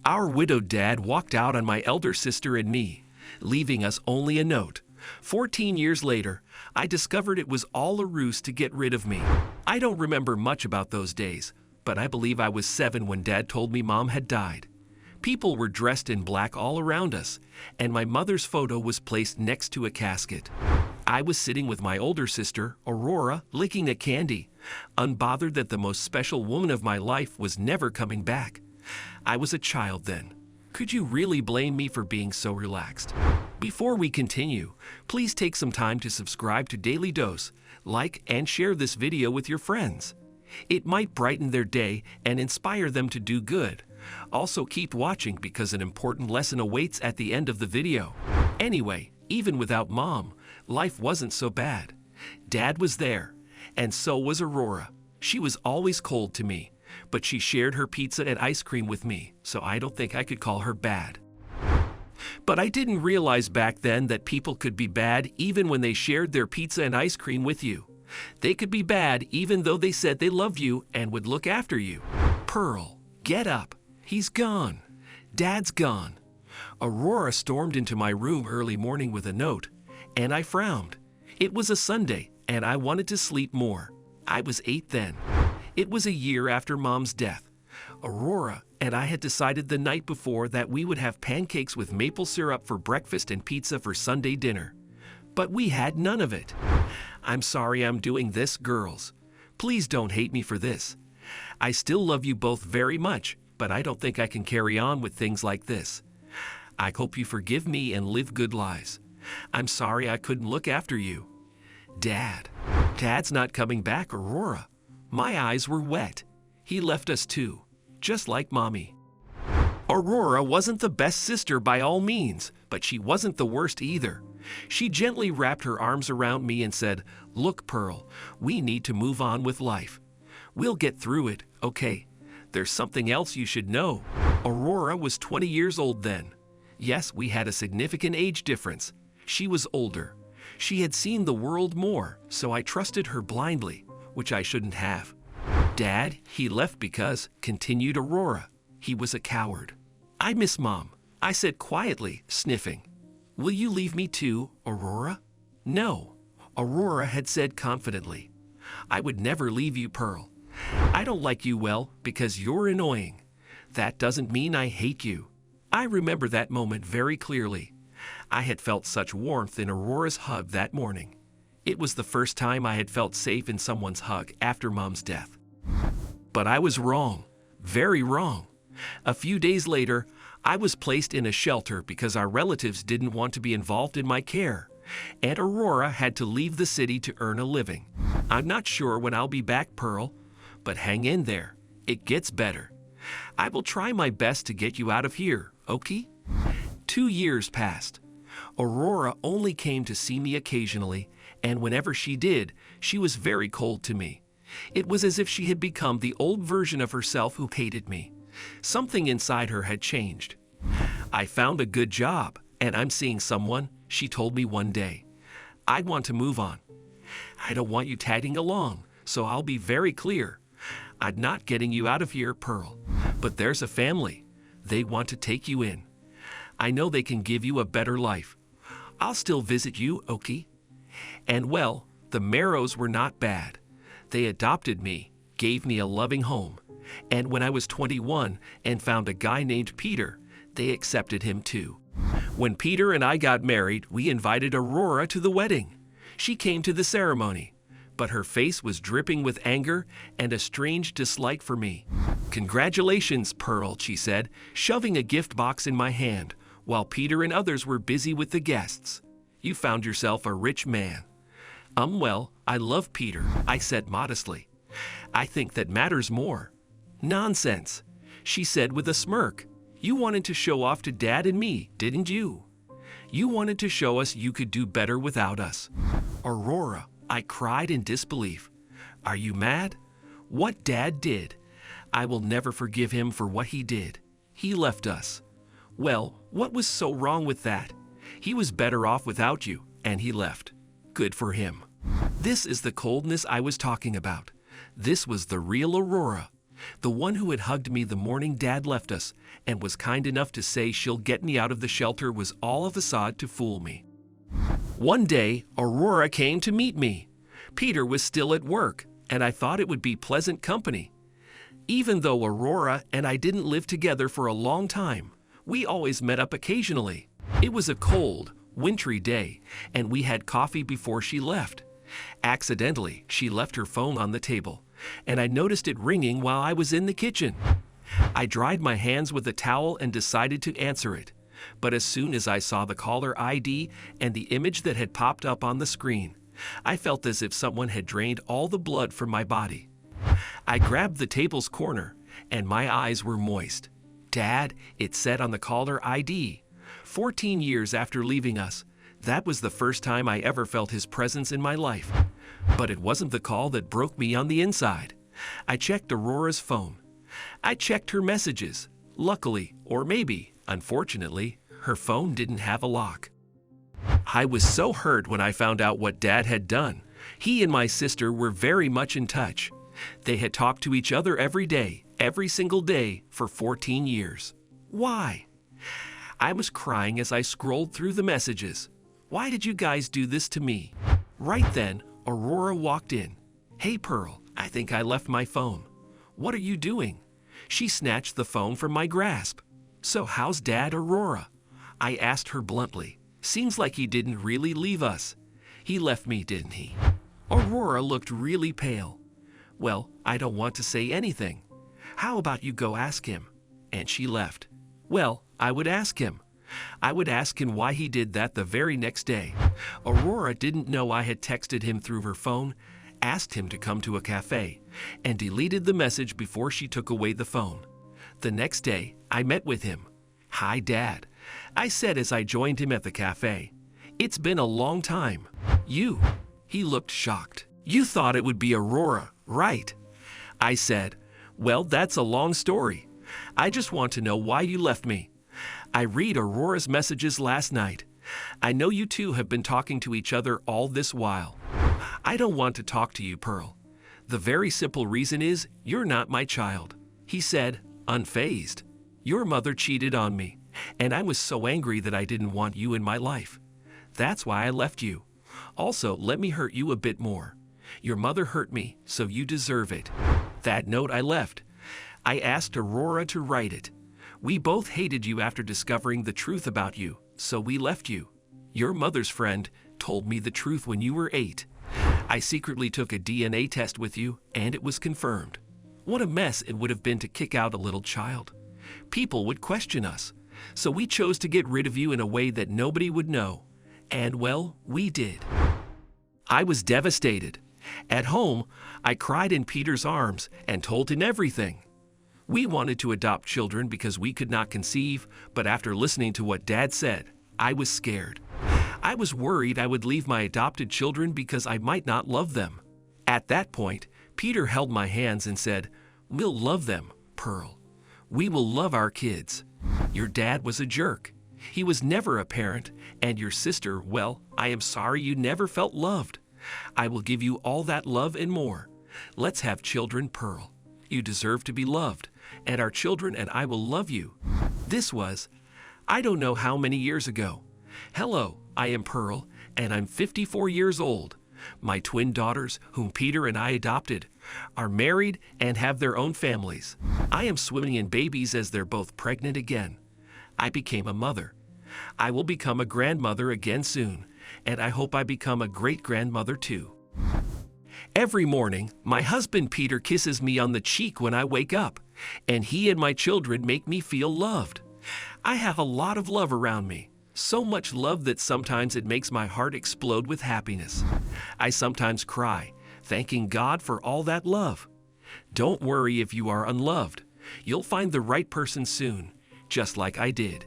Our widowed dad walked out on my elder sister and me, leaving us only a note. 14 years later, I discovered it was all a ruse to get rid of me. I don't remember much about those days, but I believe I was 7 when Dad told me Mom had died. People were dressed in black all around us, and my mother's photo was placed next to a casket. I was sitting with my older sister, Aurora, licking a candy, unbothered that the most special woman of my life was never coming back. I was a child then. Could you really blame me for being so relaxed? Before we continue, please take some time to subscribe to Dailydose, like and share this video with your friends. It might brighten their day and inspire them to do good. Also keep watching because an important lesson awaits at the end of the video. Anyway, even without Mom, life wasn't so bad. Dad was there, and so was Aurora. She was always cold to me, but she shared her pizza and ice cream with me, so I don't think I could call her bad. But I didn't realize back then that people could be bad even when they shared their pizza and ice cream with you. They could be bad even though they said they loved you and would look after you. Pearl, get up. He's gone. Dad's gone. Aurora stormed into my room early morning with a note, and I frowned. It was a Sunday, and I wanted to sleep more. I was 8 then. It was a year after Mom's death. Aurora and I had decided the night before that we would have pancakes with maple syrup for breakfast and pizza for Sunday dinner. But we had none of it. I'm sorry I'm doing this, girls. Please don't hate me for this. I still love you both very much, but I don't think I can carry on with things like this. I hope you forgive me and live good lives. I'm sorry I couldn't look after you. Dad. Dad's not coming back, Aurora. My eyes were wet. He left us too, just like Mommy. Aurora wasn't the best sister by all means, but she wasn't the worst either. She gently wrapped her arms around me and said, "Look, Pearl, we need to move on with life. We'll get through it, okay? There's something else you should know." Aurora was 20 years old then. Yes, we had a significant age difference. She was older. She had seen the world more, so I trusted her blindly, which I shouldn't have. Dad, he left because, continued Aurora, he was a coward. I miss Mom, I said quietly, sniffing. Will you leave me too, Aurora? No, Aurora had said confidently. I would never leave you, Pearl. I don't like you well because you're annoying. That doesn't mean I hate you. I remember that moment very clearly. I had felt such warmth in Aurora's hug that morning. It was the first time I had felt safe in someone's hug after Mom's death. But I was wrong, very wrong. A few days later, I was placed in a shelter because our relatives didn't want to be involved in my care, and Aurora had to leave the city to earn a living. I'm not sure when I'll be back, Pearl, but hang in there. It gets better. I will try my best to get you out of here, okay? 2 years passed. Aurora only came to see me occasionally, and whenever she did, she was very cold to me. It was as if she had become the old version of herself who hated me. Something inside her had changed. I found a good job, and I'm seeing someone, she told me one day. I want to move on. I don't want you tagging along, so I'll be very clear. I'm not getting you out of here, Pearl, but there's a family. They want to take you in. I know they can give you a better life. I'll still visit you, okay? And well, the Marrows were not bad. They adopted me, gave me a loving home, and when I was 21 and found a guy named Peter, they accepted him too. When Peter and I got married, we invited Aurora to the wedding. She came to the ceremony, but her face was dripping with anger and a strange dislike for me. Congratulations, Pearl, she said, shoving a gift box in my hand, while Peter and others were busy with the guests. You found yourself a rich man. Well, I love Peter, I said modestly. I think that matters more. Nonsense, she said with a smirk. You wanted to show off to Dad and me, didn't you? You wanted to show us you could do better without us. Aurora, I cried in disbelief. Are you mad? What Dad did. I will never forgive him for what he did. He left us. Well, what was so wrong with that? He was better off without you, and he left. Good for him. This is the coldness I was talking about. This was the real Aurora. The one who had hugged me the morning Dad left us and was kind enough to say she'll get me out of the shelter was all a facade to fool me. One day, Aurora came to meet me. Peter was still at work, and I thought it would be pleasant company. Even though Aurora and I didn't live together for a long time, we always met up occasionally. It was a cold, wintry day, and we had coffee before she left. Accidentally, she left her phone on the table, and I noticed it ringing while I was in the kitchen. I dried my hands with a towel and decided to answer it. But as soon as I saw the caller ID and the image that had popped up on the screen, I felt as if someone had drained all the blood from my body. I grabbed the table's corner, and my eyes were moist. Dad, it said on the caller ID. 14 years after leaving us, that was the first time I ever felt his presence in my life. But it wasn't the call that broke me on the inside. I checked Aurora's phone. I checked her messages. Luckily, or maybe, unfortunately, her phone didn't have a lock. I was so hurt when I found out what Dad had done. He and my sister were very much in touch. They had talked to each other every day, every single day, for 14 years. Why? I was crying as I scrolled through the messages. Why did you guys do this to me? Right then, Aurora walked in. Hey Pearl, I think I left my phone. What are you doing? She snatched the phone from my grasp. So how's Dad, Aurora? I asked her bluntly. Seems like he didn't really leave us. He left me, didn't he? Aurora looked really pale. Well, I don't want to say anything. How about you go ask him? And she left. Well, I would ask him. I would ask him why he did that the very next day. Aurora didn't know I had texted him through her phone, asked him to come to a cafe, and deleted the message before she took away the phone. The next day, I met with him. Hi, Dad, I said as I joined him at the cafe. It's been a long time. You? He looked shocked. You thought it would be Aurora, right? I said, well, that's a long story. I just want to know why you left me. I read Aurora's messages last night. I know you two have been talking to each other all this while. I don't want to talk to you, Pearl. The very simple reason is you're not my child. He said, unfazed. Your mother cheated on me, and I was so angry that I didn't want you in my life. That's why I left you. Also, let me hurt you a bit more. Your mother hurt me, so you deserve it. That note I left. I asked Aurora to write it. We both hated you after discovering the truth about you, so we left you. Your mother's friend told me the truth when you were 8. I secretly took a DNA test with you, and it was confirmed. What a mess it would have been to kick out a little child. People would question us, so we chose to get rid of you in a way that nobody would know. And well, we did. I was devastated. At home, I cried in Peter's arms and told him everything. We wanted to adopt children because we could not conceive, but after listening to what Dad said, I was scared. I was worried I would leave my adopted children because I might not love them. At that point, Peter held my hands and said, we'll love them, Pearl. We will love our kids. Your dad was a jerk. He was never a parent, and your sister, well, I am sorry you never felt loved. I will give you all that love and more. Let's have children, Pearl. You deserve to be loved, and our children and I will love you. This was, I don't know how many years ago. Hello, I am Pearl, and I'm 54 years old. My twin daughters, whom Peter and I adopted, are married and have their own families. I am swimming in babies as they're both pregnant again. I became a mother. I will become a grandmother again soon, and I hope I become a great-grandmother too. Every morning, my husband Peter kisses me on the cheek when I wake up, and he and my children make me feel loved. I have a lot of love around me, so much love that sometimes it makes my heart explode with happiness. I sometimes cry, thanking God for all that love. Don't worry if you are unloved. You'll find the right person soon, just like I did.